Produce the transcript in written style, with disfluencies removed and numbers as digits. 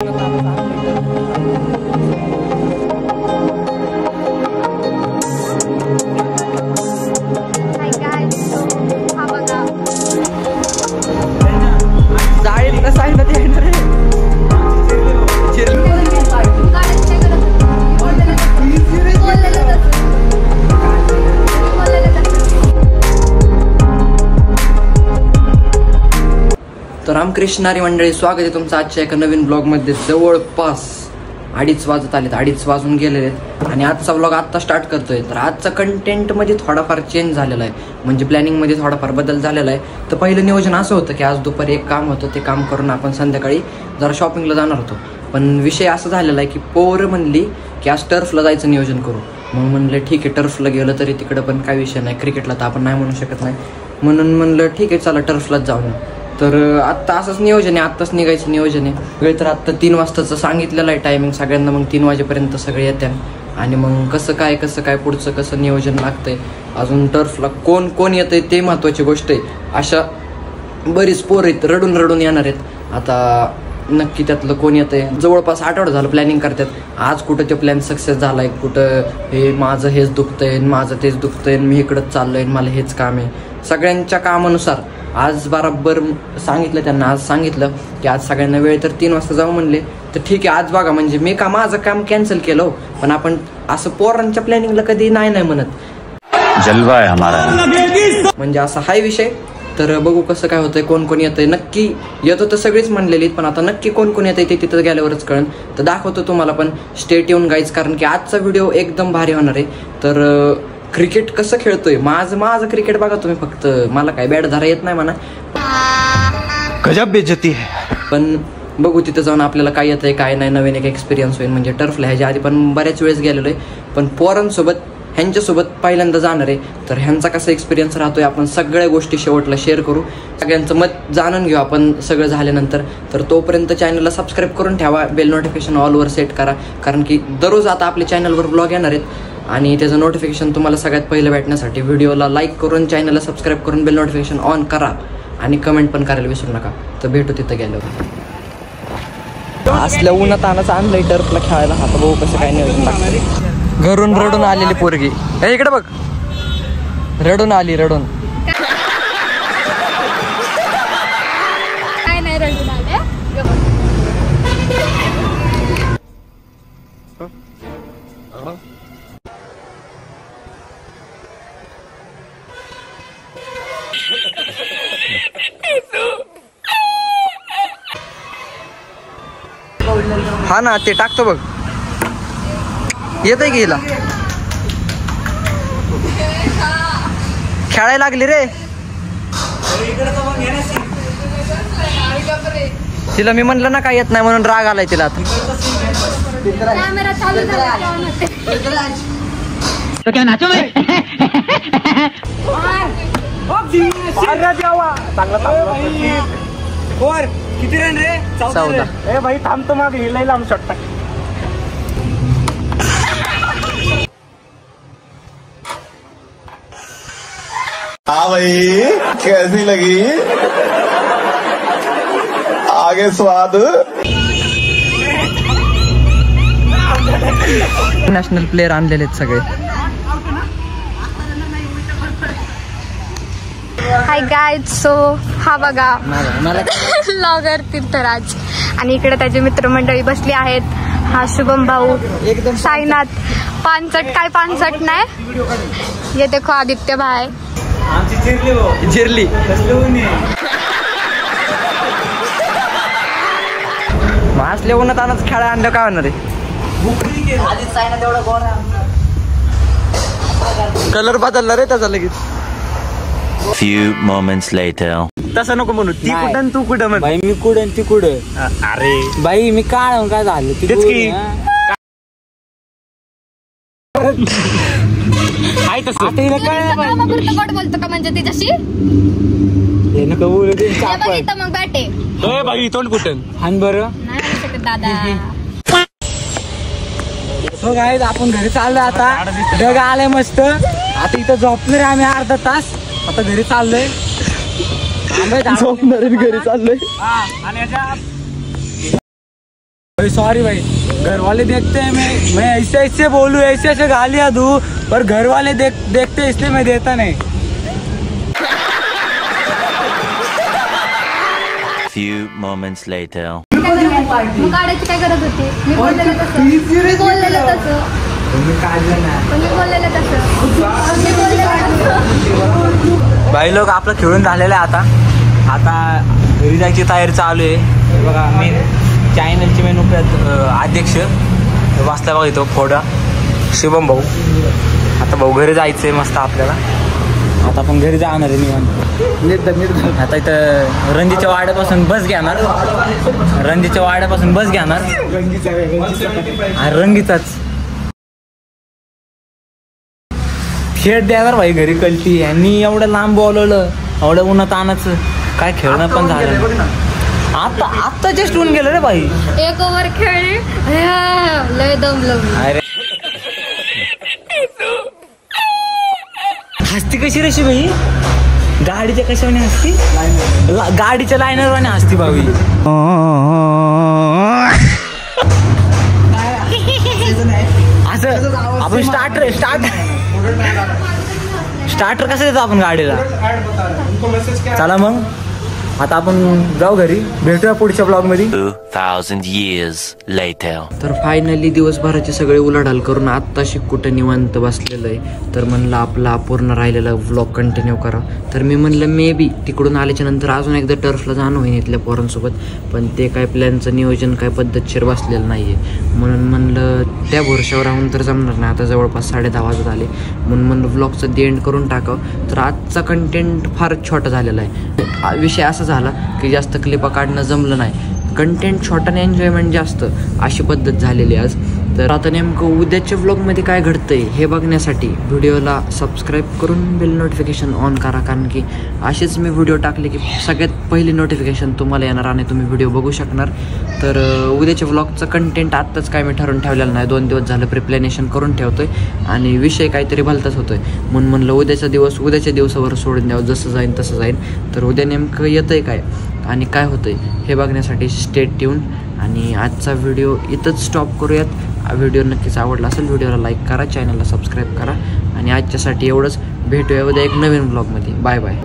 तर रामकृष्णारी मंडळी, स्वागत आहे तुमचं आजच्या एका नवीन ब्लॉगमध्ये. जवळपास 2:30 वाजत आलेत, 2:30 वाजून गेलेले आहेत आणि आजचा ब्लॉग आत्ता स्टार्ट करतोय. तर आजचा कंटेंटमध्ये थोडाफार चेंज झालेला आहे, म्हणजे प्लॅनिंगमध्ये थोडाफार बदल झालेला आहे. तर पहिलं नियोजन असं होतं की आज दुपारी एक काम होतं, ते काम करून आपण संध्याकाळी जरा शॉपिंगला जाणार होतो. पण विषय असा झालेला आहे की पोरं म्हणली की आज टर्फला जायचं नियोजन करू. मग म्हणलं ठीक आहे, टर्फला गेलं तरी तिकडं पण काय विषय नाही, क्रिकेटला तर आपण नाही म्हणू शकत नाही. म्हणून म्हणलं ठीक आहे, चला टर्फलाच जाऊन. तर आत्ता असंच नियोजन आहे, आत्ताच निघायचं नियोजन आहे. वेळ तर आत्ता 3 वाजताचं सांगितलेलं आहे टायमिंग सगळ्यांना. मग 3 वाजेपर्यंत सगळे येतात आणि मग कसं काय पुढचं कसं नियोजन लागतंय. अजून टर्फला कोण कोण येतंय ते महत्त्वाची गोष्ट आहे. अशा बरीच पोरं आहेत, रडून येणार आहेत. आता नक्की त्यातलं कोण येतंय. जवळपास आठवडा झालं प्लॅनिंग करतात. आज कुठं ते प्लॅन सक्सेस झाला आहे, कुठं हे माझं हेच दुखतंय, माझं तेच दुखतंय, मी इकडंच चाललोय, मला हेच काम आहे. सगळ्यांच्या कामानुसार आज बराबर सांगितलं त्यांना. आज सांगितलं की आज सगळ्यांना वेळ तर 3 वाजता जाऊ म्हणले. तर ठीक आहे, आज बघा म्हणजे मी माझं काम कॅन्सल केलं, पण आपण असं पोरांच्या प्लॅनिंगला कधी नाही म्हणत. जलवा आहे हमारा, म्हणजे असा हाय विषय. तर बघू कसं काय होतंय, कोण कोण येतंय. नक्की येतो तर सगळीच म्हणलेली, पण आता नक्की कोण कोण येतंय ते तिथं गेल्यावरच कळण. तर दाखवतो तुम्हाला, पण स्टेट येऊन गाईज, कारण की आजचा व्हिडिओ एकदम भारी होणार आहे. तर क्रिकेट कसं खेळतोय माझं क्रिकेट बघा तुम्ही. फक्त मला काय बॅट धरा येत नाही म्हणा, गजब बेइज्जती है. पण बघू तिथं जाऊन आपल्याला काय येतंय काय नाही, नवीन एक एक्सपिरियन्स होईल. म्हणजे टर्फला ह्याच्या आधी पण बऱ्याच वेळेस गेलेलो आहे, पण पोरांसोबत ह्यांच्यासोबत पहिल्यांदा जाणार आहे. तर ह्यांचा कसा एक्सपिरियन्स राहतोय आपण सगळ्या गोष्टी शेवटला शेअर करू, सगळ्यांचं मत जाणून घेऊ आपण सगळं झाल्यानंतर. तर तोपर्यंत चॅनलला सबस्क्राईब करून ठेवा, बेल नोटिफिकेशन ऑलवर सेट करा, कारण की दररोज आता आपल्या चॅनलवर ब्लॉग येणार आहेत आणि त्याचं नोटिफिकेशन तुम्हाला सगळ्यात पहिलं भेटण्यासाठी व्हिडिओला लाईक करून चॅनलला सबस्क्राईब करून बेल नोटिफिकेशन ऑन करा आणि कमेंट पण करायला विसरू नका. तर भेटू तिथं गेल्यावर. असल्या उन्हात आणायचं आणलंय टर्फला खेळायला. आता बघू कसं काय नियोजन लागतं. घरून रडून आलेली पोरगी इकडे बघ, रडून आली. काय नाही रडून आले. हा ना, ते टाकतो बघ. येतंय की हिला खेळायला लागली रे. तिला मी म्हणलं ना काय येत नाही म्हणून राग आलाय तिला. आता किती रन रे? 14. ए भाई थांबतो माग, हिला लांब शॉट टाक. हाँ भाई, कैसी लगी आगे स्वाद. नॅशनल प्लेयर आणलेले आहेत सगळे. हाय गाईज, सो हा बघा ब्लॉगर तीर्थराज आणि इकडे त्याचे मित्रमंडळी बसली आहेत. हा शुभम भाऊ, साईनाथ, पानसट काय पानसट नाही, ये देखो आदित्य भाई. जिरली असल्या उन्हात आणच खेळा आणलं काय होणार आहे. कलर बदलला रे त्याचा लगेच. Few moments later. तसं नको म्हणू, ती कुठं तू कुठं म्हण. बाई मी कुठं ती कुठं. अरे बाई मी काय झालं तेच की. आहे तसं काय बोलतो का म्हणजे तिच्याशी नको बोलू दे. मग बॅटे बाई तोंड कुठं हान बरं. नाही म्हणू शकत दादा. हो गाईज, आपण घरी चाललोय आता. ढग आलाय मस्त. आता इथं झोपणार आम्ही अर्धा तास. आता घरी चाललोय. झोपणार घरी चाललोय. आणि भाई सॉरी भाई, घर वाले देखते हैं मैं ऐसे ऐसे बोलूँ, ऐसे ऐसे गालियाँ दूँ, पर घर वाले देखते इसलिए मैं देता नहीं। Few moments later. मग काढायची काय गरज होती? मी बोललेलं तसं. मी बोललेलं तसं. भाई लोक आपलं खेळून झालेलं आहे. आता घरी जायची तयारी चालू आहे. बघा मेन चॅनलचे मेन अध्यक्ष वाचला बघा इथं फोडा शुभम भाऊ. आता भाऊ घरी जायचंय मस्त आपल्याला. आता आपण घरी जाणार आहे निवांत. आता इथं रणजीच्या वाड्यापासून बस घेणार. रंगीचाच खेळ द्यावर भाई घरी कळती. यांनी एवढं लांब बोलवलं, एवढं उन्हात आणायचं काय खेळणं पण झालं. आता जस्ट होऊन गेलं रे भाई. एक ओव्हर खेळले लय दमलं. अरे हसती कशी रे भाई? गाडीच्या कशाने हसती? गाडीच्या लाईनरवाने हसती भावी. असं आपण स्टार्टर कसं देतो आपण गाडीला? चला मग आता आपण जाऊ घरी. भेटूया पुढच्या ब्लॉग मध्ये. 2000 years later. तर फायनली दिवसभराची सगळे उलाढाल करून आत्ताशी कुठं निवांत बसलेलं आहे. तर म्हणलं आपला अपूर्ण राहिलेला व्लॉग कंटिन्यू करा. तर मी म्हणलं मे बी तिकडून आल्याच्या नंतर अजून एकदा टर्फला जाणं होईन इथल्या पोरांसोबत. पण ते काय प्लॅनचं नियोजन काय पद्धतशीर बसलेलं नाही आहे. म्हणून म्हणलं त्या भरोशावर राहून तर जमणार नाही. आता जवळपास 10:30 वाजत आले. म्हणून म्हणलं व्लॉगचं दी एंड करून टाकावं. तर आजचा कंटेंट फारच छोटा झालेला आहे. विषय असा झाला की जास्त क्लिपा काढणं जमलं नाही. कंटेंट छोटा आणि एन्जॉयमेंट जास्त अशी पद्धत झालेली आज. तर आता नेमकं उद्याच्या व्लॉगमध्ये काय घडतंय हे बघण्यासाठी व्हिडिओला सबस्क्राईब करून बेल नोटिफिकेशन ऑन करा. कारण की असेच मी व्हिडिओ टाकले की सगळ्यात पहिली नोटिफिकेशन तुम्हाला येणार आणि तुम्ही व्हिडिओ बघू शकणार. तर उद्याच्या व्लॉगचं कंटेंट आत्ताच काय मी ठरवून ठेवलेलं नाही. 2 दिवस झालं प्रिप्लॅनेशन करून ठेवतोय आणि विषय काहीतरी भलताच होतोय. म्हणून म्हणलं उद्याच्या दिवसावर सोडून द्यावं. जसं जाईन तसं जाईन. तर उद्या नेमकं येतंय काय आणि काय होतंय हे बघण्यासाठी स्टे ट्यून. आणि आजचा व्हिडिओ इथंच स्टॉप करूयात. व्हिडिओ नक्कीच आवडला असेल. व्हिडिओला लाईक करा, चॅनलला सबस्क्राईब करा आणि आजच्यासाठी एवढंच. भेटूया उद्या एक नवीन ब्लॉगमध्ये. Bye bye.